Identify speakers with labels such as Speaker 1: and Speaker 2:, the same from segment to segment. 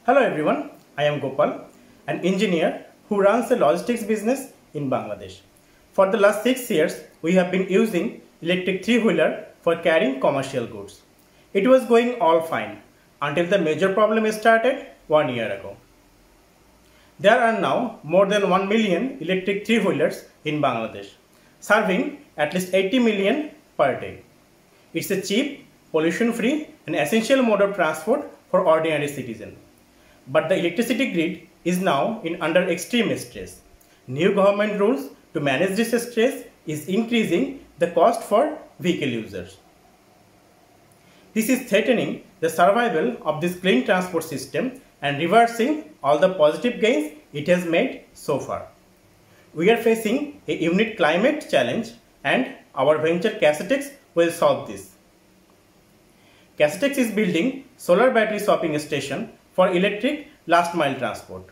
Speaker 1: Hello everyone, I am Gopal, an engineer who runs a logistics business in Bangladesh. For the last 6 years, we have been using electric three-wheeler for carrying commercial goods. It was going all fine until the major problem started 1 year ago. There are now more than 1 million electric three-wheelers in Bangladesh, serving at least 80 million per day. It's a cheap, pollution-free and essential mode of transport for ordinary citizens. But the electricity grid is now under extreme stress. New government rules to manage this stress is increasing the cost for vehicle users. This is threatening the survival of this clean transport system and reversing all the positive gains it has made so far. We are facing a unique climate challenge and our venture Cassetex will solve this. Cassetex is building solar battery swapping station for electric last mile transport.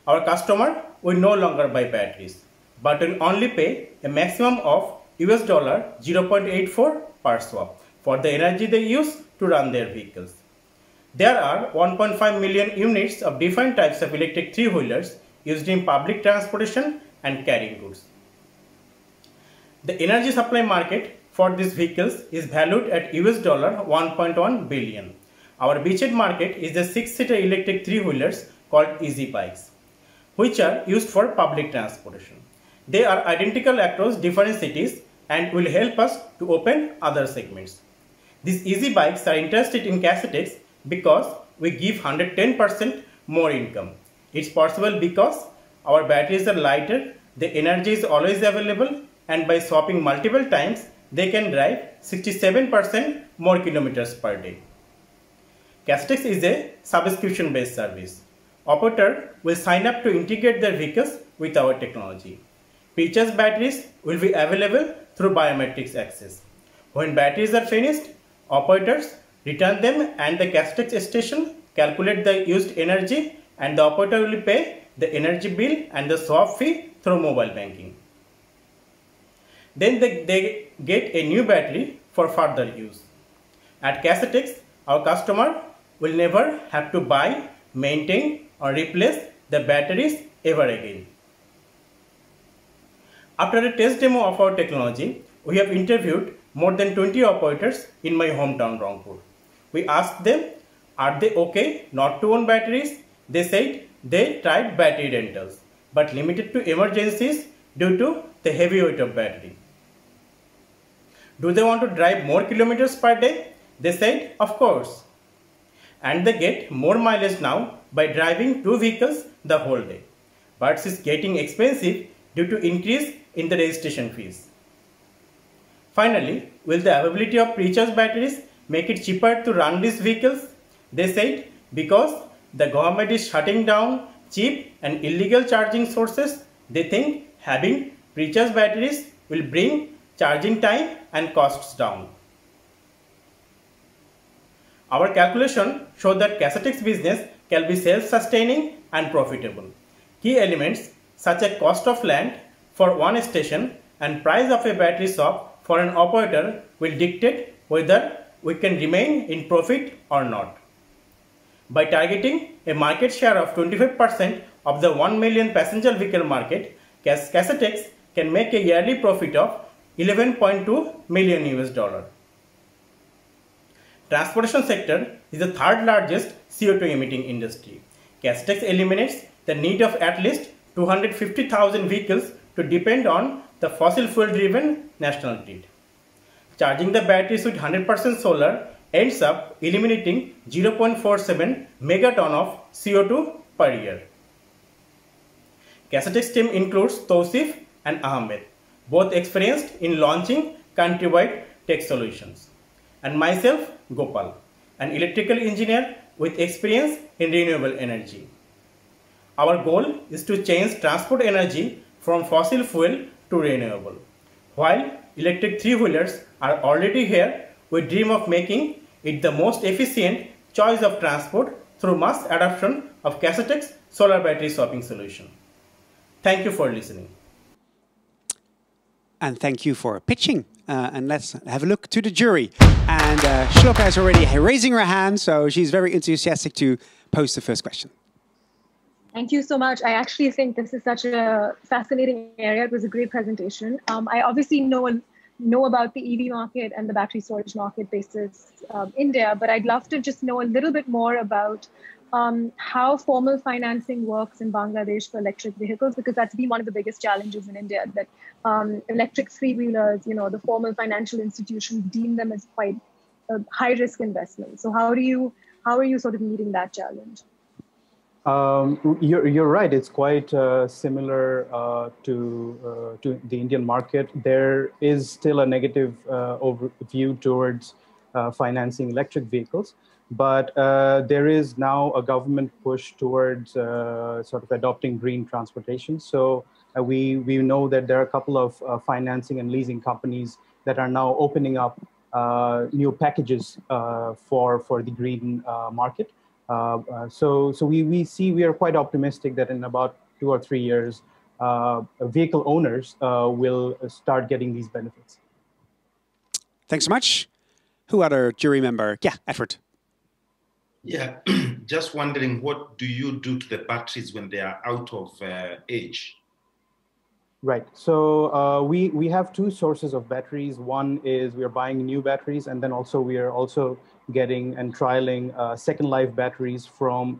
Speaker 1: Our customer will no longer buy batteries, but will only pay a maximum of $0.84 per swap for the energy they use to run their vehicles. There are 1.5 million units of different types of electric three-wheelers used in public transportation and carrying goods. The energy supply market for these vehicles is valued at $1.1 billion. Our beachhead market is the 6-seater electric three-wheelers called easy bikes, which are used for public transportation. They are identical across different cities and will help us to open other segments. These easy bikes are interested in Cassetex because we give 110% more income. It's possible because our batteries are lighter, the energy is always available, and by swapping multiple times, they can drive 67% more kilometers per day. Cassetex is a subscription-based service. Operator will sign up to integrate their vehicles with our technology. Purchased batteries will be available through biometrics access. When batteries are finished, operators return them and the Cassetex station calculate the used energy and the operator will pay the energy bill and the swap fee through mobile banking. Then they get a new battery for further use. At Cassetex, our customer will never have to buy, maintain or replace the batteries ever again. After a test demo of our technology, we have interviewed more than 20 operators in my hometown Rangpur. We asked them, are they okay not to own batteries? They said they tried battery rentals, but limited to emergencies due to the heavy weight of battery. Do they want to drive more kilometers per day? They said, of course. And they get more mileage now by driving 2 vehicles the whole day. But it's getting expensive due to increase in the registration fees. Finally, will the availability of pre-charged batteries make it cheaper to run these vehicles? They said, because the government is shutting down cheap and illegal charging sources, they think having pre-charged batteries will bring charging time and costs down. Our calculation show that Cassetex business can be self-sustaining and profitable. Key elements such as cost of land for one station and price of a battery swap for an operator will dictate whether we can remain in profit or not. By targeting a market share of 25% of the 1 million passenger vehicle market, Cassetex can make a yearly profit of $11.2 million. Transportation sector is the 3rd largest CO2 emitting industry. Cassetex eliminates the need of at least 250,000 vehicles to depend on the fossil fuel driven national grid. Charging the batteries with 100% solar ends up eliminating 0.47 megaton of CO2 per year. Cassetex team includes Tausif and Ahmed, both experienced in launching countrywide tech solutions, and myself, Gopal, an electrical engineer with experience in renewable energy. Our goal is to change transport energy from fossil fuel to renewable. While electric three-wheelers are already here, we dream of making it the most efficient choice of transport through mass adoption of Cassetex solar battery swapping solution. Thank you for listening.
Speaker 2: And thank you for pitching And let's have a look to the jury. And Shloka is already raising her hand, so she's very enthusiastic to pose the first question.
Speaker 3: Thank you so much. I actually think this is such a fascinating area. It was a great presentation. I obviously know about the EV market and the battery storage market basis India, but I'd love to just know a little bit more about how formal financing works in Bangladesh for electric vehicles, because that's been one of the biggest challenges in India, that electric three-wheelers, the formal financial institutions deem them as quite a high-risk investment. So how are you sort of meeting that challenge?
Speaker 4: You're right. It's quite similar to the Indian market. There is still a negative overview towards financing electric vehicles, but there is now a government push towards sort of adopting green transportation. So we know that there are a couple of financing and leasing companies that are now opening up new packages for the green market. So we are quite optimistic that in about 2 or 3 years, vehicle owners will start getting these benefits.
Speaker 2: Thanks so much. Who other jury member? Yeah, Edward.
Speaker 5: Yeah, just wondering, what do you do to the batteries when they are out of age?
Speaker 4: Right. So we have two sources of batteries. One is we are buying new batteries, and then also we are also getting and trialing second life batteries from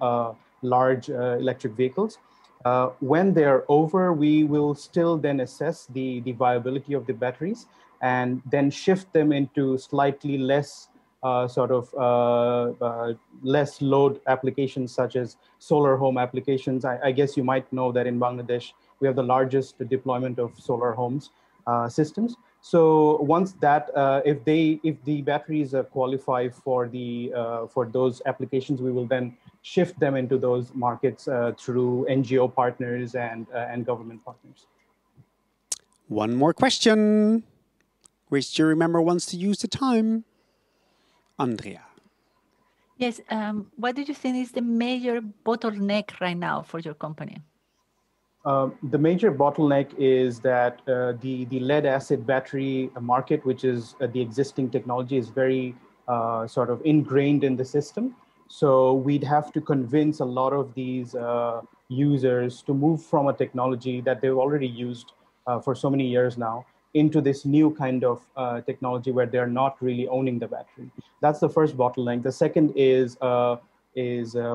Speaker 4: large electric vehicles. When they're over, we will still then assess the viability of the batteries and then shift them into slightly less less load applications, such as solar home applications. I guess you might know that in Bangladesh, we have the largest deployment of solar homes systems. So once that, if the batteries qualify for those applications, we will then shift them into those markets through NGO partners and government partners.
Speaker 2: One more question. Which jury member wants to use the time? Andrea.
Speaker 6: Yes. What do you think is the major bottleneck right now for your company?
Speaker 4: The major bottleneck is that the lead acid battery market, which is the existing technology, is very sort of ingrained in the system. So we'd have to convince a lot of these users to move from a technology that they've already used for so many years now into this new kind of technology where they're not really owning the battery. That's the first bottleneck. The second is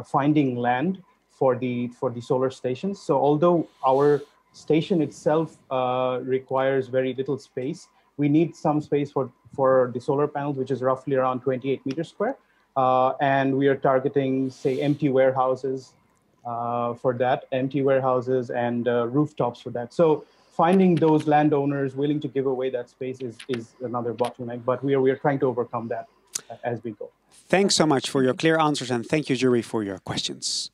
Speaker 4: finding land for the solar stations. So although our station itself requires very little space, we need some space for the solar panels, which is roughly around 28 meters square. And we are targeting, say, empty warehouses for that, empty warehouses and rooftops for that. So finding those landowners willing to give away that space is another bottleneck, but we are trying to overcome that as we go.
Speaker 2: Thanks so much for your clear answers, and thank you, jury, for your questions.